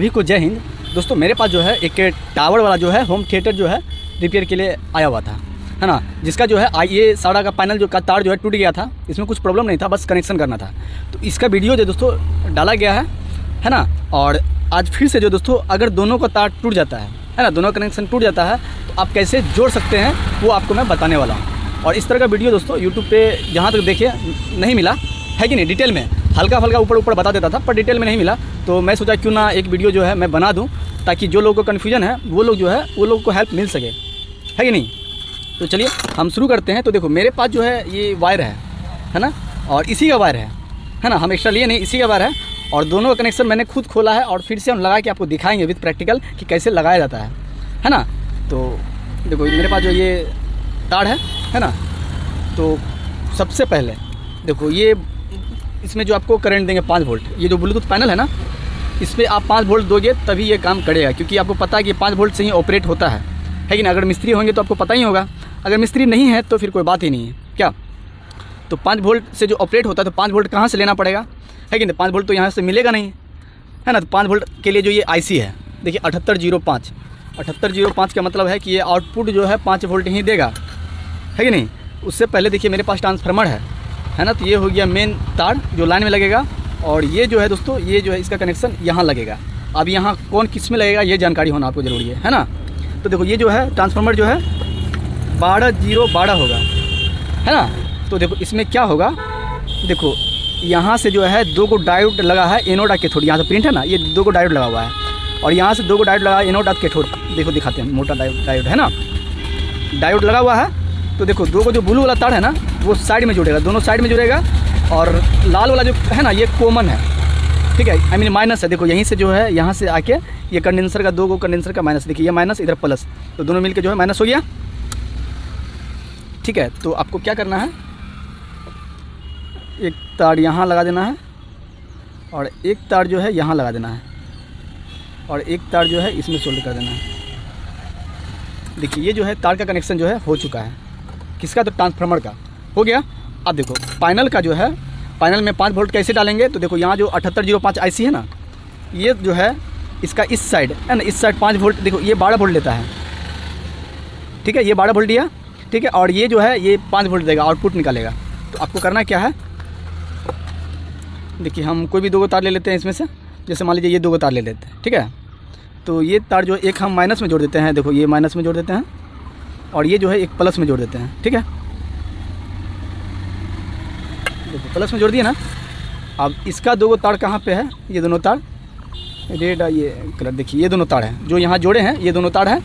सभी को जय हिंद। दोस्तों मेरे पास जो है एक टावर वाला जो है होम थिएटर जो है रिपेयर के लिए आया हुआ था, है ना, जिसका जो है ये सारा का पैनल जो का तार जो है टूट गया था। इसमें कुछ प्रॉब्लम नहीं था, बस कनेक्शन करना था। तो इसका वीडियो जो दोस्तों डाला गया है ना। और आज फिर से जो दोस्तों अगर दोनों का तार टूट जाता है ना, दोनों कनेक्शन टूट जाता है तो आप कैसे जोड़ सकते हैं वो आपको मैं बताने वाला हूँ। और इस तरह का वीडियो दोस्तों यूट्यूब पे जहाँ तक देखिए नहीं मिला है कि नहीं। डिटेल में हल्का फल्का ऊपर बता देता था, पर डिटेल में नहीं मिला। तो मैं सोचा क्यों ना एक वीडियो जो है मैं बना दूं, ताकि जो लोगों को कन्फ्यूजन है वो लोग जो है वो लोग को हेल्प मिल सके, है कि नहीं। तो चलिए हम शुरू करते हैं। तो देखो मेरे पास जो है ये वायर है ना, और इसी का वायर है ना, हम एक्स्ट्रा लिए नहीं, इसी का वायर है। और दोनों का कनेक्शन मैंने खुद खोला है और फिर से हम लगा के आपको दिखाएंगे विद प्रैक्टिकल कि कैसे लगाया जाता है ना। तो देखो मेरे पास जो ये तार है ना, तो सबसे पहले देखो ये इसमें जो आपको करंट देंगे 5 वोल्ट। ये जो ब्लूटूथ पैनल है ना, इस पर आप 5 वोल्ट दोगे तभी ये काम करेगा, क्योंकि आपको पता है कि 5 वोल्ट से ही ऑपरेट होता है कि नहीं। अगर मिस्त्री होंगे तो आपको पता ही होगा, अगर मिस्त्री नहीं है तो फिर कोई बात ही नहीं है क्या। तो 5 वोल्ट से जो ऑपरेट होता है, तो 5 वोल्ट कहाँ से लेना पड़ेगा, है कि नहीं। 5 वोल्ट तो यहाँ से मिलेगा नहीं, है ना। तो 5 वोल्ट के लिए जो ये IC है देखिए 7805 का मतलब है कि ये आउटपुट जो है 5 वोल्ट ही देगा, है कि नहीं। उससे पहले देखिए मेरे पास ट्रांसफार्मर है ना। तो ये हो गया मेन तार जो लाइन में लगेगा, और ये जो है दोस्तों ये जो है इसका कनेक्शन यहाँ लगेगा। अब यहाँ कौन किस में लगेगा ये जानकारी होना आपको ज़रूरी है ना। तो देखो ये जो है ट्रांसफार्मर जो है 12012 होगा, है ना। तो देखो इसमें क्या होगा, देखो यहाँ से जो है 2 को डायोड लगा है, एनोड कैथोड। यहाँ से प्रिंट है ना, ये 2 को डायोड लगा हुआ है, और यहाँ से 2 को डायोड लगा है, एनोड कैथोड। देखो दिखाते हैं, मोटा डायोड है ना, डायोड लगा हुआ है। तो देखो 2 को जो ब्लू वाला तार है ना वो साइड में जुड़ेगा, दोनों साइड में जुड़ेगा। और लाल वाला जो है ना ये कॉमन है, ठीक है, आई मीन माइनस है। देखो यहीं से जो है यहाँ से आके ये कंडेंसर का 2 को कंडेंसर का माइनस, देखिए ये माइनस इधर प्लस, तो दोनों मिलके जो है माइनस हो गया, ठीक है। तो आपको क्या करना है, एक तार यहाँ लगा देना है, और एक तार जो है यहाँ लगा देना है, और एक तार जो है इसमें सोल्डर कर देना है। देखिए ये जो है तार का कनेक्शन जो है हो चुका है। किसका, तो ट्रांसफार्मर का हो गया। अब देखो पैनल का जो है, पैनल में 5 वोल्ट कैसे डालेंगे। तो देखो यहाँ जो 7805 IC है ना, ये जो है इसका इस साइड है ना, इस साइड 5 वोल्ट, देखो ये 12 वोल्ट लेता है, ठीक है, ये 12 वोल्ट दिया, ठीक है। और ये जो है ये 5 वोल्ट देगा, आउटपुट निकालेगा। तो आपको करना क्या है, देखिए हम कोई भी 2 तार ले लेते हैं इसमें से। जैसे मान लीजिए ये 2 तार ले लेते हैं, ठीक है। तो ये तार जो एक हम माइनस में जोड़ देते हैं, देखो ये माइनस में जोड़ देते हैं, और ये जो है एक प्लस में जोड़ देते हैं, ठीक है। देखो प्लस में जोड़ दिए ना। अब इसका 2 तार कहाँ पे है, ये दोनों तार रेड, ये कलर देखिए, ये दोनों तार हैं जो यहाँ जोड़े हैं, ये दोनों तार हैं।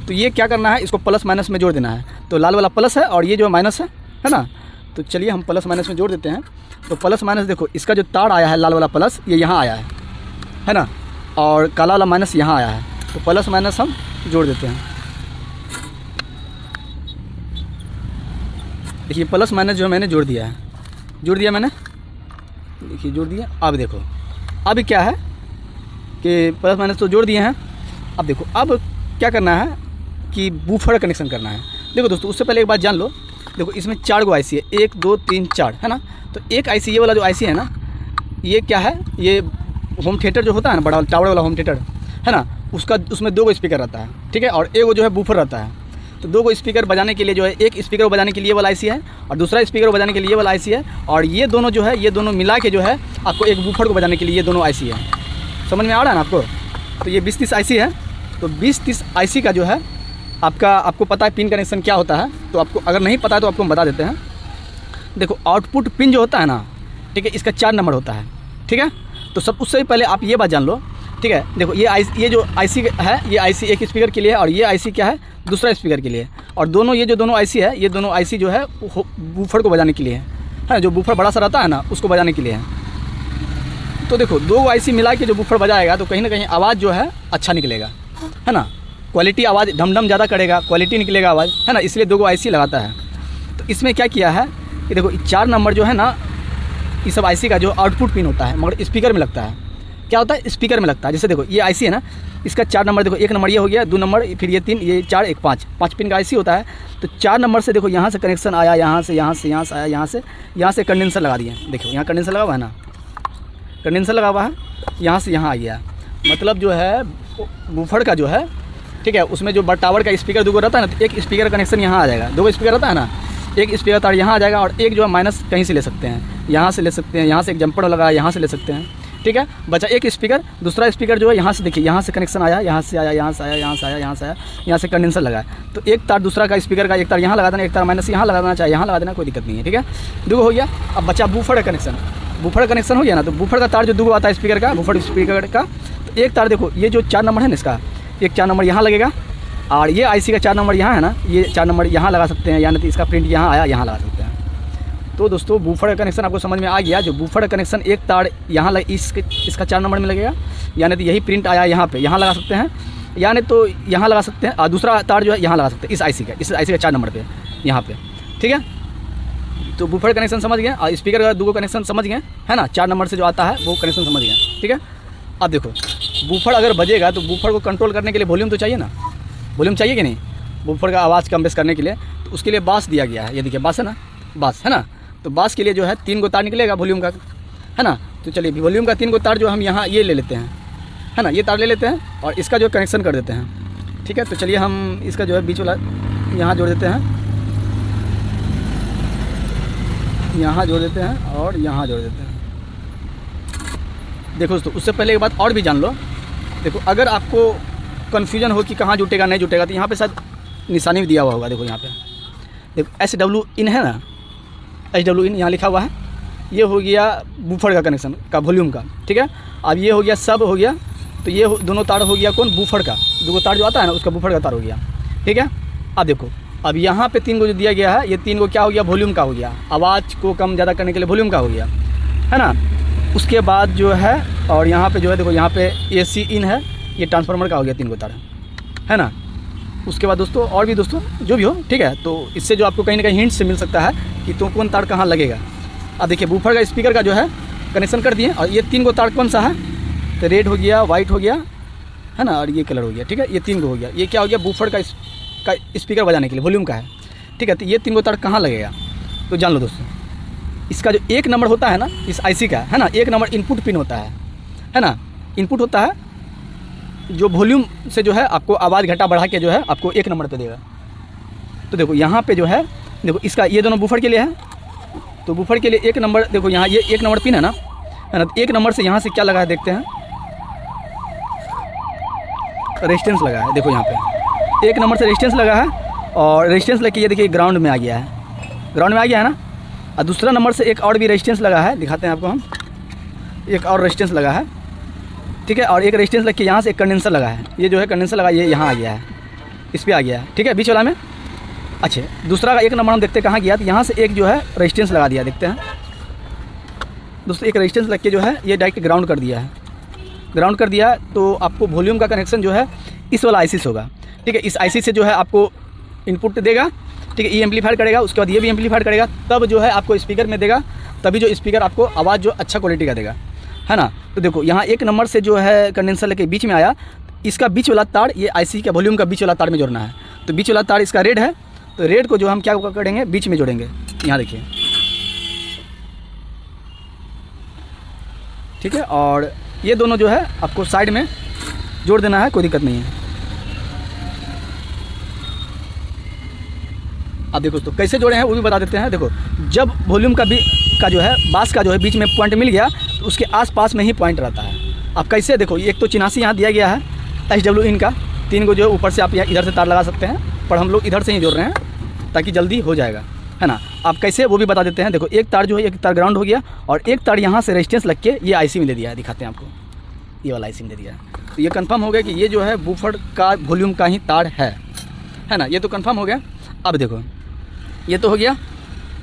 तो ये क्या करना है, इसको प्लस माइनस में जोड़ देना है। तो लाल वाला प्लस है और ये जो माइनस है ना। तो चलिए हम प्लस माइनस में जोड़ देते हैं। तो प्लस माइनस देखो इसका जो तार आया है लाल वाला प्लस, ये यहाँ आया है ना, और काला वाला माइनस यहाँ आया है। तो प्लस माइनस हम जोड़ देते हैं। देखिए प्लस माइनस जो मैंने जोड़ दिया है, जोड़ दिया मैंने, देखिए जोड़ दिया। अब देखो अब क्या है कि प्लस माइनस तो जोड़ दिए हैं। अब देखो अब क्या करना है कि बूफर कनेक्शन करना है। देखो दोस्तों उससे पहले एक बात जान लो, देखो इसमें 4 गो IC है, 1 2 3 4, है ना। तो एक IC ये वाला जो IC है ना, ये क्या है, ये होम थिएटर जो होता है ना, बड़ा टावर वाला होम थिएटर है ना, उसका उसमें 2 गो स्पीकर रहता है, ठीक है, और 1 जो है बूफर रहता है। तो 2 गो स्पीकर बजाने के लिए जो है, एक स्पीकर बजाने के लिए वाला IC है, और दूसरा स्पीकर बजाने के लिए वाला IC है, और ये दोनों जो है, ये दोनों मिला के जो है आपको एक बूफर को बजाने के लिए ये दोनों IC है। समझ में आ रहा है ना आपको। तो ये 20-30 IC है। तो 20-30 IC का जो है आपको पता है पिन कनेक्शन क्या होता है। तो आपको अगर नहीं पता है तो आपको हम बता देते हैं। देखो आउटपुट पिन जो होता है ना, ठीक है, इसका 4 नंबर होता है, ठीक है। तो सब उससे पहले आप ये बात जान लो, ठीक है। देखो ये जो IC है, ये IC एक स्पीकर के लिए है, और ये IC क्या है, दूसरा स्पीकर के लिए। और दोनों ये जो दोनों IC है, ये दोनों IC जो है बूफर को बजाने के लिए है, जो बूफर बड़ा सा रहता है ना उसको बजाने के लिए है। तो देखो 2 IC मिला के जो बूफर बजाएगा तो कहीं ना कहीं आवाज़ जो है अच्छा निकलेगा, है ना। क्वालिटी आवाज़ ढम ज़्यादा करेगा, क्वालिटी निकलेगा आवाज़, है ना। इसलिए 2 IC लगाता है। तो इसमें क्या किया है कि देखो 4 नंबर जो है ना, ये सब IC का जो आउटपुट पिन होता है, मगर स्पीकर में लगता है। क्या होता है, स्पीकर में लगता है। जैसे देखो ये IC है ना, इसका 4 नंबर, देखो 1 नंबर ये हो गया, 2 नंबर, फिर ये 3, ये 4, 1 5 पिन का IC होता है। तो 4 नंबर से देखो यहाँ से कनेक्शन आया, यहाँ से आया, यहाँ से कंडेंसर लगा दिया। देखो यहाँ कंडेंसर लगा हुआ है ना, कंडेंसर लगा हुआ है, यहाँ से यहाँ आ गया। मतलब जो है बूफर का जो है, ठीक है, उसमें जो टावर का स्पीकर 2 रहता है ना, तो एक स्पीकर कनेक्शन यहाँ आ जाएगा, 2 स्पीकर रहता है ना, एक स्पीकर तार यहाँ आ जाएगा और एक जो है माइनस कहीं से ले सकते हैं, यहाँ से ले सकते हैं, यहाँ से एक जंपर लगा यहाँ से ले सकते हैं, ठीक है। बचा एक स्पीकर, दूसरा स्पीकर जो है यहाँ से देखिए, यहाँ से कनेक्शन आया, यहाँ से आया, यहाँ से आया, यहाँ से आया, यहाँ से आया, यहाँ से कंडेंसर लगा है। तो एक तार दूसरा का स्पीकर का एक तार यहाँ लगा देना, एक तार माइनस यहाँ लगा देना, चाहे यहाँ लगा देना, कोई दिक्कत नहीं है, ठीक है। 2 हो गया। अब बचा बूफर का कनेक्शन, बूफर का कनेक्शन हो गया ना, तो बूफर का तार जो 2 आता है स्पीकर का, बूफर स्पीकर का, तो एक तार देखो ये जो 4 नंबर है ना इसका, एक 4 नंबर यहाँ लगेगा और ये आईसी का 4 नंबर यहाँ है ना, ये 4 नंबर यहाँ लगा सकते हैं, यानी इसका प्रिंट यहाँ आया, यहाँ लगा सकते हैं। तो दोस्तों बूफर का कनेक्शन आपको समझ में आ गया। जो बूफर का कनेक्शन एक तार यहाँ इसका 4 नंबर में लगेगा, यानी तो यही प्रिंट आया यहाँ पे, यहाँ लगा सकते हैं, यानी तो यहाँ लगा सकते हैं, और दूसरा तार जो है यहाँ लगा सकते हैं, इस आईसी का 4 नंबर पे, यहाँ पे, ठीक है। तो बूफर कनेक्शन समझ गए और स्पीकर का 2 कनेक्शन समझ गए, है ना, 4 नंबर से जो आता है वो कनेक्शन समझ गए, ठीक है। अब देखो बूफर अगर बजेगा तो बूफर को कंट्रोल करने के लिए वॉल्यूम तो चाहिए ना, वॉल्यूम चाहिए कि नहीं, बूफर का आवाज़ कम बेस करने के लिए, तो उसके लिए बास दिया गया है। ये देखिए बास है ना, बास है ना, तो बास के लिए जो है 3 गो तार निकलेगा वॉल्यूम का, है ना। तो चलिए वॉल्यूम का 3 गो तार जो हम यहाँ ये ले लेते हैं, है ना, ये तार ले लेते हैं और इसका जो कनेक्शन कर देते हैं, ठीक है। तो चलिए हम इसका जो है बीच वाला यहाँ जोड़ देते हैं, यहाँ जोड़ देते हैं और यहाँ जोड़ देते हैं। देखो दोस्तों उससे पहले एक बात और भी जान लो, देखो अगर आपको कन्फ्यूजन हो कि कहाँ जुटेगा नहीं जुटेगा, तो यहाँ पे शायद निशानी भी दिया हुआ होगा, देखो यहाँ पे देखो SW इन है ना, SW इन यहाँ लिखा हुआ है, ये हो गया बूफर का कनेक्शन का वॉल्यूम का, ठीक है। अब ये हो गया सब हो गया, तो ये दोनों तार हो गया कौन, बूफर का, 2 तार जो आता है ना उसका बूफर का तार हो गया, ठीक है। अब देखो अब यहाँ पे 3 गो जो दिया गया है, ये 3 गो क्या हो गया, वॉल्यूम का हो गया, आवाज़ को कम ज़्यादा करने के लिए वॉल्यूम का हो गया, है ना। उसके बाद जो है और यहाँ पे जो है देखो यहाँ पे AC इन है, ये ट्रांसफार्मर का हो गया, 3 गो तार, है ना। उसके बाद दोस्तों और भी दोस्तों जो भी हो, ठीक है, तो इससे जो आपको कहीं ना कहीं हिंट से मिल सकता है कि तो कौन तार कहाँ लगेगा। अब देखिए बूफर का स्पीकर का जो है कनेक्शन कर दिए, और ये 3 गो तार कौन सा है, तो रेड हो गया, वाइट हो गया, है ना, और ये कलर हो गया, ठीक है। ये 3 गो हो गया, ये क्या हो गया, बूफर का स्पीकर बजाने के लिए वॉल्यूम का है, ठीक है। तो ये 3 गो तार कहाँ लगेगा, तो जान लो दोस्तों, इसका जो 1 नंबर होता है ना इस आईसी का, है ना, 1 नंबर इनपुट पिन होता है ना, इनपुट होता है जो वॉल्यूम से जो है आपको आवाज़ घटा बढ़ा के जो है आपको 1 नंबर पे देगा। तो देखो यहाँ पे जो है देखो इसका ये दोनों बूफर के लिए है, तो बूफर के लिए 1 नंबर देखो यहाँ ये 1 नंबर पिन है ना, 1 नंबर से यहाँ से क्या लगा है देखते हैं, रेजिस्टेंस लगा है, देखो यहाँ पे 1 नंबर से रेजिस्टेंस लगा है, और रेजिस्टेंस लेके ये देखिए ग्राउंड में आ गया है, ग्राउंड में आ गया है ना। और दूसरा नंबर से एक और भी रेजिस्टेंस लगा है, दिखाते हैं आपको हम, एक और रेजिस्टेंस लगा है, ठीक है। और एक रेजिस्टेंस लग के यहाँ से एक कंडेंसर लगा है, ये जो है कंडेंसर लगा ये यहाँ आ गया है, इस पर आ गया है, ठीक है, बीच वाला में। अच्छा दूसरा का 1 नंबर हम देखते हैं कहाँ गया, तो यहाँ से एक जो है रेजिस्टेंस लगा दिया, देखते हैं दोस्तों, एक रेजिस्टेंस लग के जो है ये डायरेक्ट ग्राउंड कर दिया है, ग्राउंड कर दिया। तो आपको वॉल्यूम का कनेक्शन जो है इस वाला आईसी से होगा, ठीक है। इस आईसी से जो है आपको इनपुट देगा, ठीक है, ये एम्पलीफायर करेगा, उसके बाद ये भी एम्पलीफायर करेगा, तब जो है आपको स्पीकर में देगा, तभी जो स्पीकर आपको आवाज़ जो अच्छा क्वालिटी का देगा, है ना। तो देखो यहाँ 1 नंबर से जो है कंडेंसर लेके बीच में आया, इसका बीच वाला तार ये आईसी का वॉल्यूम का बीच वाला तार में जोड़ना है, तो बीच वाला तार इसका रेड है, तो रेड को जो हम क्या करेंगे बीच में जोड़ेंगे, यहाँ देखिए, ठीक है। और ये दोनों जो है आपको साइड में जोड़ देना है, कोई दिक्कत नहीं है। अब देखो तो कैसे जोड़े हैं वो भी बता देते हैं। देखो जब वॉल्यूम का जो है बास का जो है बीच में पॉइंट मिल गया, तो उसके आसपास में ही पॉइंट रहता है। अब कैसे देखो, एक तो 84 यहाँ दिया गया है SW इन का, 3 गो जो ऊपर से आप यहाँ इधर से तार लगा सकते हैं, पर हम लोग इधर से ही जोड़ रहे हैं ताकि जल्दी हो जाएगा, है ना। आप कैसे वो भी बता देते हैं। देखो एक तार जो है, एक तार ग्राउंड हो गया, और एक तार यहाँ से रेजिस्टेंस लग के ये आईसी में दे दिया है, दिखाते हैं आपको, ये वाला आईसी में दे दिया है। तो ये कंफर्म हो गया कि ये जो है बूफर का वॉल्यूम का ही तार है ना, ये तो कंफर्म हो गया। अब देखो ये तो हो गया,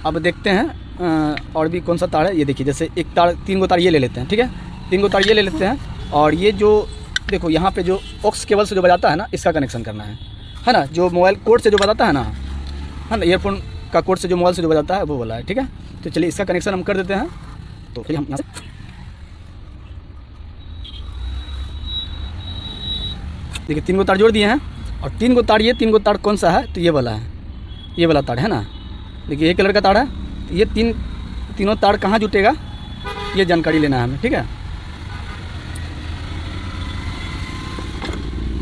अब देखते हैं और भी कौन सा तार है। ये देखिए जैसे एक तार, 3 गो तार ये ले लेते हैं, ठीक है, 3 गो तार ये ले लेते हैं, और ये जो देखो यहाँ पे जो ऑक्स केबल से जो बजाता है ना, इसका कनेक्शन करना है ना, जो मोबाइल कोड से जो बजाता है ना, ईयरफोन का कोड से जो मोबाइल से जो बजाता है वो वाला है, ठीक है। तो चलिए इसका कनेक्शन हम कर देते हैं। तो फिर हम यहाँ से देखिए 3 गो तार जोड़ दिए हैं, और 3 गो तार, ये 3 गो तार कौन सा है, तो ये वाला है, ये वाला तार है ना, देखिए ये कलर का तार है। तो ये तीनों तार कहाँ जुटेगा ये जानकारी लेना है हमें, ठीक है।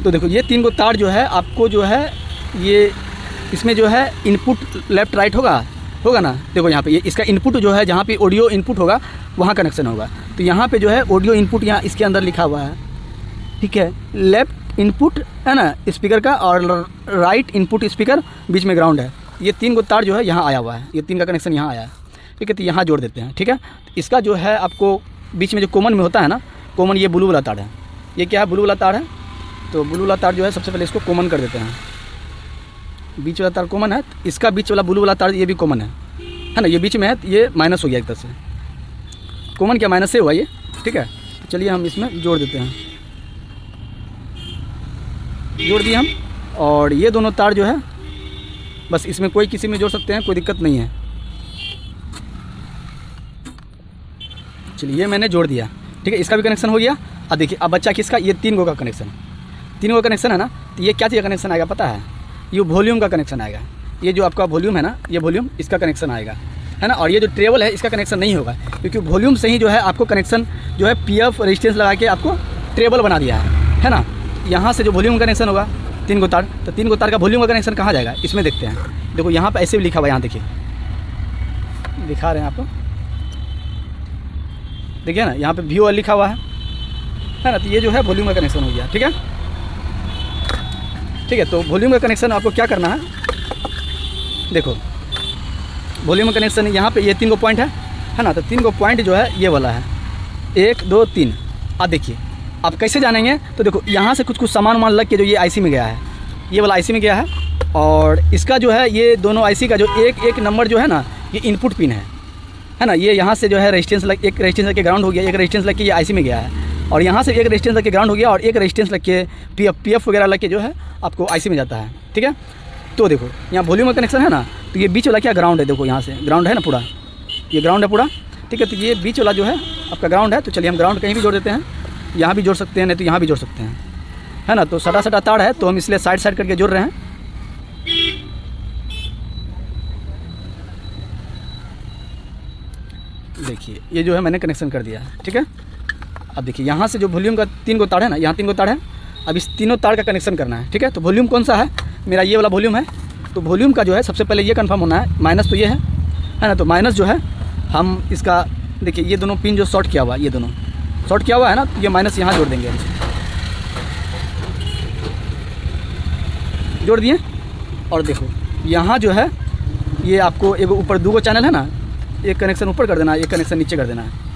तो देखो ये 3 गो तार जो है आपको जो है ये इसमें जो है इनपुट लेफ़्ट राइट होगा ना। देखो यहाँ पे ये इसका इनपुट जो है जहाँ पे ऑडियो इनपुट होगा वहाँ कनेक्शन होगा। तो यहाँ पे जो है ऑडियो इनपुट यहाँ इसके अंदर लिखा हुआ है, ठीक है। लेफ़्ट इनपुट है ना स्पीकर का, और राइट इनपुट स्पीकर, बीच में ग्राउंड है। ये 3 गो तार जो है यहाँ आया हुआ है, ये 3 का कनेक्शन यहाँ आया है, ठीक है। तो यहाँ जोड़ देते हैं, ठीक है। तो इसका जो है आपको बीच में जो कॉमन में होता है ना, कॉमन ये ब्लू वाला तार है। ये क्या है? ब्लू वाला तार है। तो ब्लू वाला तार जो है सबसे पहले इसको कॉमन कर देते हैं। बीच वाला तार कॉमन है, इसका बीच वाला ब्लू वाला तार ये भी कॉमन है ना। ये बीच में है, ये माइनस हो गया एक तरह से, कॉमन क्या माइनस से हुआ ये, ठीक है। तो चलिए हम इसमें जोड़ देते हैं, जोड़ दिए हम। और ये दोनों तार जो है बस इसमें कोई किसी में जोड़ सकते हैं, कोई दिक्कत नहीं है। चलिए ये मैंने जोड़ दिया, ठीक है। इसका भी कनेक्शन हो गया। अब देखिए अब बच्चा किसका, ये 3 गो का कनेक्शन, 3 गो कनेक्शन है ना। तो ये क्या चीज़ का कनेक्शन आएगा पता है? ये वॉल्यूम का कनेक्शन आएगा। ये जो आपका वॉल्यूम है ना, ये वॉल्यूम इसका कनेक्शन आएगा, है ना। और ये जो ट्रेवल है इसका कनेक्शन नहीं होगा, क्योंकि वॉल्यूम से ही जो है आपको कनेक्शन जो है पीएफ रेजिस्टेंस लगा के आपको ट्रेवल बना दिया है ना। यहाँ से जो वॉल्यूम का कनेक्शन होगा 3 गो तार, तो 3 गो तार का वॉल्यूम का कनेक्शन कहाँ जाएगा, इसमें देखते हैं। देखो यहाँ पर ऐसे भी लिखा हुआ है, यहाँ देखिए दिखा रहे हैं आपको, देखिए ना यहाँ पे VOL लिखा हुआ है ना। तो ये जो है वॉल्यूम का कनेक्शन हो गया, ठीक है, ठीक है। तो वॉल्यूम का कनेक्शन आपको क्या करना है, देखो वॉल्यूम का कनेक्शन यहाँ पे ये 3 गो पॉइंट है ना। तो 3 गो पॉइंट जो है ये वाला है, 1 2 3। अब देखिए आप कैसे जानेंगे, तो देखो यहाँ से कुछ सामान लग के जो ये IC में गया है, ये वाला IC में गया है। और इसका जो है ये दोनों IC का जो एक नंबर जो है ना, ये इनपुट पिन है ना। ये यहाँ से जो है रेजिस्टेंस लग, एक रेजिस्टेंस लग के ग्राउंड हो गया, एक रेजिस्टेंस लग के ये IC में गया है। और यहाँ से एक रेजिस्टेंस लग के ग्राउंड हो गया, और एक रेजिस्टेंस लग के PF वगैरह लग के जो है आपको IC में जाता है, ठीक है। तो देखो यहाँ वॉल्यूम का कनेक्शन है ना, तो ये बीच वाला क्या ग्राउंड है, देखो यहाँ से ग्राउंड है ना पूरा, ये ग्राउंड है पूरा, ठीक है। तो ये बीच वाला जो है आपका ग्राउंड है। तो चलिए हम ग्राउंड कहीं भी जोड़ देते हैं, यहाँ भी जोड़ सकते हैं, नहीं तो यहाँ भी जोड़ सकते हैं, है ना। तो सटा तार है, तो हम इसलिए साइड करके जोड़ रहे हैं। देखिए ये जो है मैंने कनेक्शन कर दिया है, ठीक है। अब देखिए यहाँ से जो वॉल्यूम का 3 गो तार है ना, यहाँ 3 गो तार है। अब इस तीनों तार का कनेक्शन करना है, ठीक है। तो वॉल्यूम कौन सा है, मेरा ये वाला वॉल्यूम है। तो वॉल्यूम का जो है सबसे पहले ये कंफर्म होना है, माइनस तो ये है ना। तो माइनस जो है हम इसका देखिए ये दोनों पिन जो शॉर्ट किया हुआ है, ये दोनों शॉर्ट किया हुआ है ना, तो ये माइनस यहाँ जोड़ देंगे, जोड़ दिए। और देखो यहाँ जो है ये आपको एक ऊपर 2 गो चैनल है ना, एक कनेक्शन ऊपर कर देना है, एक कनेक्शन नीचे कर देना है।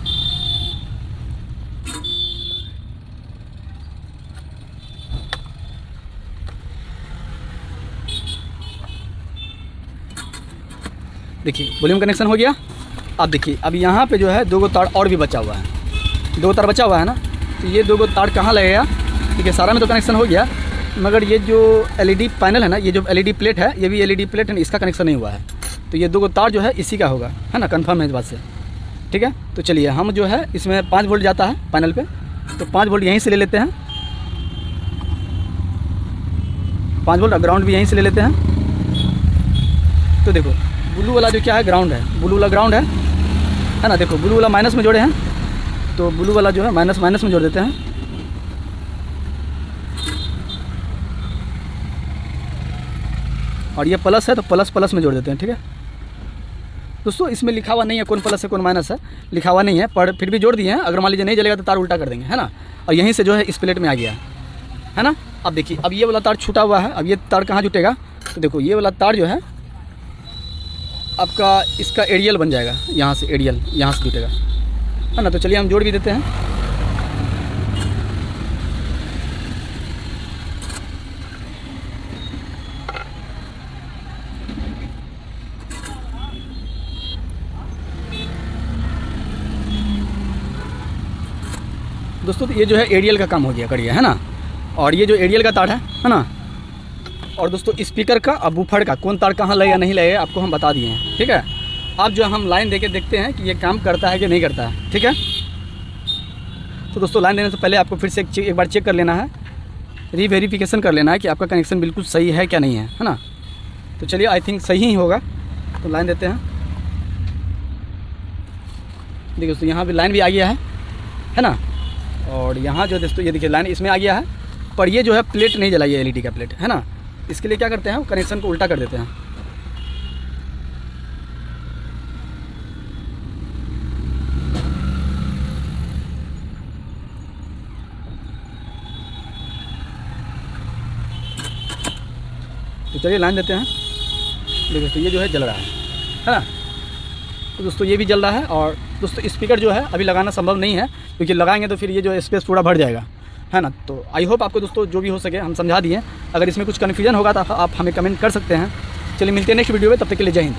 देखिए वॉल्यूम कनेक्शन हो गया। अब देखिए अब यहाँ पे जो है 2 गो तार और भी बचा हुआ है, 2 तार बचा हुआ है ना। तो ये 2 गो तार कहाँ लगेगा, ठीक है। सारा में तो कनेक्शन हो गया, मगर ये जो LED पैनल है ना, ये जो LED प्लेट है, ये भी LED प्लेट है ना, इसका कनेक्शन नहीं हुआ है। तो ये 2 गो तार जो है इसी का होगा, है ना, कंफर्म है इस बात से, ठीक है। तो चलिए हम जो है इसमें 5 वोल्ट जाता है पैनल पे, तो 5 वोल्ट यहीं से ले लेते हैं, 5 वोल्ट। ग्राउंड भी यहीं से ले लेते हैं। तो देखो ब्लू वाला जो क्या है ग्राउंड है, ब्लू वाला ग्राउंड है ना। देखो ब्लू वाला माइनस में जोड़े हैं, तो ब्लू वाला जो है माइनस में जोड़ देते हैं। और ये प्लस है तो प्लस में जोड़ देते हैं, ठीक है दोस्तों। इसमें लिखा हुआ नहीं है कौन प्लस है कौन माइनस है, लिखा हुआ नहीं है, पर फिर भी जोड़ दिए हैं। अगर मान लीजिए नहीं जलेगा तो तार उल्टा कर देंगे, है ना। और यहीं से जो है इस प्लेट में आ गया, है ना। अब देखिए अब ये वाला तार छूटा हुआ है, अब ये तार कहाँ जुटेगा, तो देखो ये वाला तार जो है आपका इसका एरियल बन जाएगा, यहाँ से एरियल यहाँ से जुटेगा, है ना। तो चलिए हम जोड़ भी देते हैं। दोस्तों तो ये जो है एरियल का काम हो गया करिए, है ना। और ये जो एरियल का तार है ना। और दोस्तों स्पीकर का और बूफर का कौन तार कहाँ लगेगा नहीं लगेगा आपको हम बता दिए हैं, ठीक है। अब जो हम लाइन देके देखते हैं कि ये काम करता है कि नहीं करता है, ठीक है। तो दोस्तों लाइन देने से पहले आपको फिर से एक बार चेक कर लेना है, रीवेरिफिकेशन कर लेना है कि आपका कनेक्शन बिल्कुल सही है क्या नहीं है, है ना। तो चलिए आई थिंक सही ही होगा, तो लाइन देते हैं। देखिए दोस्तों यहाँ भी लाइन भी आ गया है ना। और यहाँ जो दोस्तों ये देखिए लाइन इसमें आ गया है, पर ये जो है प्लेट नहीं जलाई है, एलईडी का प्लेट है ना। इसके लिए क्या करते हैं, कनेक्शन को उल्टा कर देते हैं। तो चलिए लाइन देते हैं। देखिए दोस्तों ये जो है जल रहा है ना। तो दोस्तों ये भी जल रहा है। और दोस्तों स्पीकर जो है अभी लगाना संभव नहीं है, क्योंकि लगाएंगे तो फिर ये जो स्पेस पूरा भर जाएगा, है ना। तो आई होप आपको दोस्तों जो भी हो सके हम समझा दिए। अगर इसमें कुछ कन्फ्यूजन होगा तो आप हमें कमेंट कर सकते हैं। चलिए मिलते हैं नेक्स्ट वीडियो में, तब तक के लिए जय हिंद।